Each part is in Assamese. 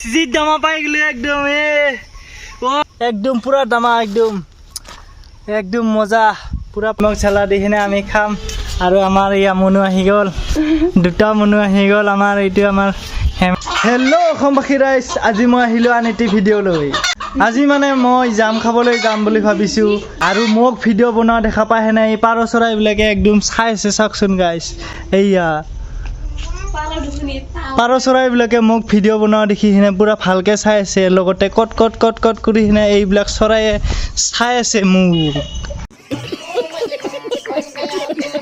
চিজিত দামা পাই গেলো একদম একদম পুরা দামা একদম একদম মজা পুরা মশলা দি কিনে আমি খাম আৰু আমাৰ ইয়া মনু আহি গ'ল দুটা মনু আহি গ'ল আমাৰ এইটো আমাৰ হেল্ল' অসমবাসী ৰাইজ আজি মই আহিলোঁ আন এটি ভিডিঅ' লৈ আজি মানে মই জাম খাবলৈ যাম বুলি ভাবিছোঁ আৰু মোক ভিডিঅ' বনোৱা দেখা পাই হেনে এই পাৰ চৰাইবিলাকে একদম চাই আছে চাওকচোন গাইছ এইয়া পাৰ চৰাইবিলাকে মোক ভিডিঅ' বনোৱা দেখি কিনে পুৰা ভালকৈ চাই আছে লগতে কট কট কট কট কৰি কিনে এইবিলাক চৰাইয়ে চাই আছে মোক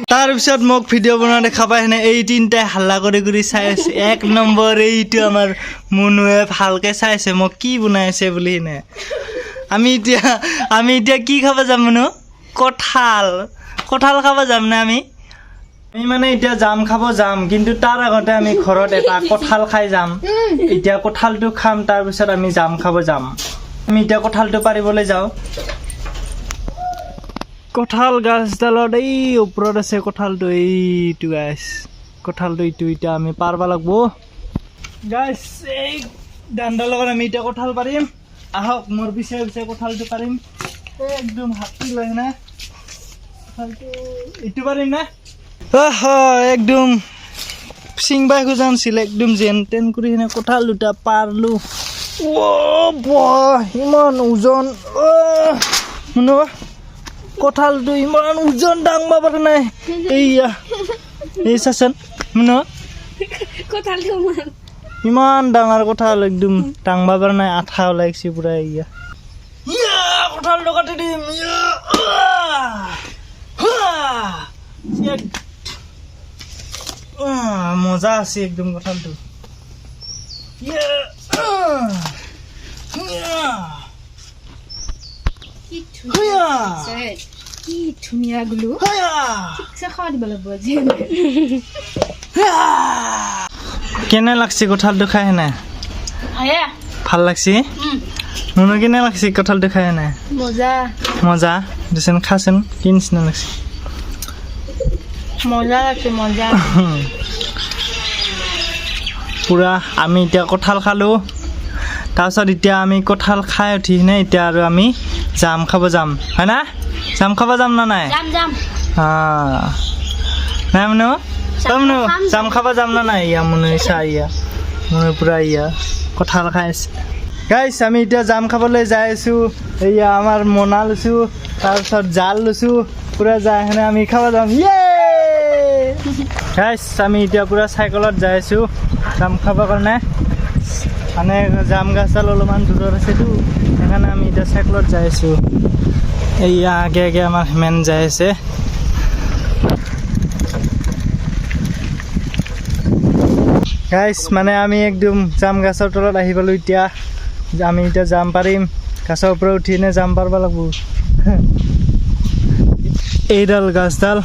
তাৰপিছত মোক ভিডিঅ' বনোৱা দেখা পাই হেনে এই তিনিটাই হাল্লা কৰি কৰি চাই আছে এক নম্বৰ এইটো আমাৰ মুনুৱে ভালকৈ চাই আছে মোক কি বনাই আছে বুলি কিনে আমি এতিয়া কি খাব যাম মুনু কঁঠাল খাব যাম নে আমি মানে এতিয়া জাম খাব যাম কিন্তু তাৰ আগতে আমি ঘৰত এটা কঁঠাল খাই যাম এতিয়া কঁঠালটো খাম তাৰপিছত আমি জাম খাব যাম আমি এতিয়া কঁঠালটো পাৰিবলৈ যাওঁ কঁঠাল গাছডালত এই ওপৰত আছে কঁঠালটো এইটো গাছ কঁঠালটো এইটো এতিয়া আমি পাৰিব লাগিব গাছ এই ডাণ্ডাৰ লগত আমি এতিয়া কঁঠাল পাৰিম আহক মোৰ পিছে পিছে কঁঠালটো পাৰিম একদম হাতী লৈ না কঁঠালটো এইটো পাৰিম না একদম চিংবাই খোজা নাছিল একদম যেন তেন কৰি কিনে কঁঠাল দুটা পাৰলো ইমান ওজন শুনো কঁঠালটো ইমান ওজন দাঙব পৰা নাই এইয়া এই চাচোন শুনো কঁঠালটো ইমান ডাঙৰ কঁঠাল একদম দাঙব পৰা নাই আঠা ওলাইছে পুৰা এইয়া কঁঠালটো কাটি দিম মজা আছে একদম কঁঠালটো কি ধুনীয়া গুলো খাওয়া দিব লাগিব কেনে লাগছে কঁঠালটো খাই নাই ভাল লাগছে মুনু কেনে লাগছে কঁঠালটো খাই নাই মজা দেচোন খাচোন কি নিচিনা লাগছে মজা লাগছে মজা পুৰা আমি এতিয়া কঁঠাল খালোঁ তাৰপিছত এতিয়া আমি কঁঠাল খাই উঠি কিনে এতিয়া আৰু আমি জাম খাব যাম হয় না জাম খাব যাম না নাই নাই মুনু মুনু জাম খাব যাম না নাই ইয়া মুনু চা ইয়া মুনু পুৰা ইয়া কঁঠাল খাই আছে গাইছ আমি এতিয়া জাম খাবলৈ যাই আছোঁ এয়া আমাৰ মোনা লৈছোঁ তাৰপিছত জাল লৈছোঁ পুৰা যাই কিনে আমি খাব যাম গাইছ আমি এতিয়া পুৰা চাইকেলত যাই আছোঁ জাম খাবৰ কাৰণে মানে জাম গছডাল অলপমান দূৰত আছেতো সেইকাৰণে আমি এতিয়া চাইকেলত যাই আছোঁ এইয়া আগে আগে আমাৰ সিমান যাই আছে গাইছ মানে আমি একদম জাম গছৰ তলত আহি পালোঁ এতিয়া আমি এতিয়া জাম পাৰিম গছৰ ওপৰত উঠি কিনে জাম পাৰিব লাগিব এইডাল গছডাল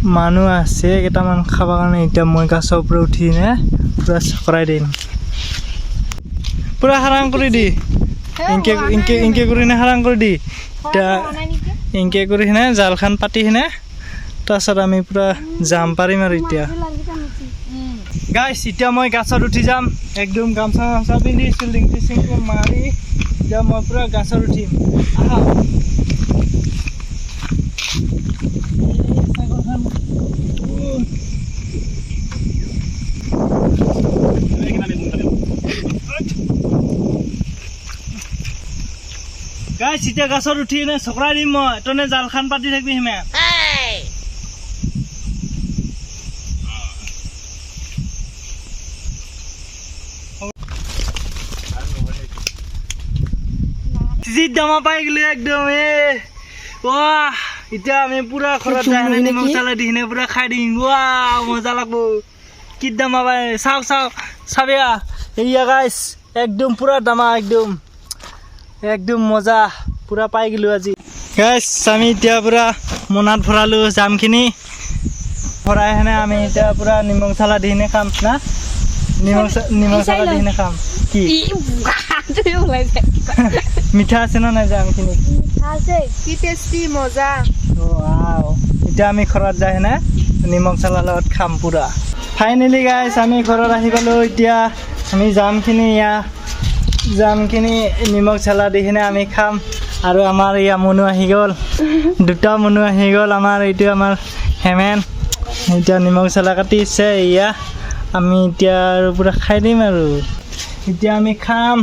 মানুহ আছে কেইটামান খাবৰ কাৰণে এতিয়া মই গছৰ ওপৰত উঠি কিনে পুৰা চকৰাই দিম পুৰা হাৰাং কৰি দি ইনকে কৰি কিনে হাৰাং কৰি দি এতিয়া ইনকে কৰি কিনে জালখন পাতি কিনে তাৰপিছত আমি পুৰা জাম পাৰিম আৰু এতিয়া গাইছ এতিয়া মই গাছত উঠি যাম একদম গামছা গামছা পিন্ধি চিংটো মাৰি এতিয়া মই পুৰা গাছত উঠিম গাইছ এতিয়া গাছত উঠি কিনে চকৰাই দিম মই তনে জালখন পাতি থাকিবি সিমে চিজিত দামা পাই গেলো একদম এতিয়া আমি পুৰা ঘৰত যাই নিমখ চালাই দি কিনে পুৰা খাই দিম মজা লাগব কি দামা পাই চাওক চাবিয়া এইয়া গাইছ একদম পুৰা দামা একদম মজা পুৰা পাই গেলো আজি গাইছ আমি এতিয়া পুৰা মোনাত ভৰালোঁ জামখিনি ভৰাই কিনে আমি এতিয়া পুৰা নিমখ চালা দি কিনে খাম না নিমখ চালা দি কিনে খাম কি মিঠা আছে না নাই জামখিনি কি টেষ্টি মজা এতিয়া আমি ঘৰত যাই কিনে নিমখ চালাৰ লগত খাম পুৰা ফাইনেলি গাইছ আমি ঘৰত আহি পালোঁ এতিয়া আমি জামখিনি নিমখ জ্বালা দি কিনে আমি খাম আৰু আমাৰ ইয়া মনু আহি গ'ল দুটা মনু আহি গ'ল আমাৰ এইটো আমাৰ হেমেন এতিয়া নিমখ জ্বালা কাটিছে ইয়া আমি এতিয়া আৰু পূৰা খাই দিম আৰু এতিয়া আমি খাম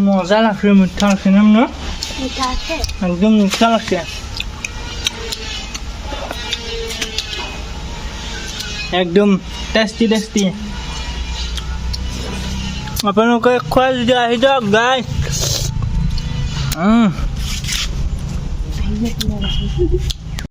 মজা লাগছে মিঠা লাগছে ন মিঠা আছে একদম মিঠা লাগছে একদম টেষ্টি আপোনালোকে খোৱা যদি আহি যাওক গাইজ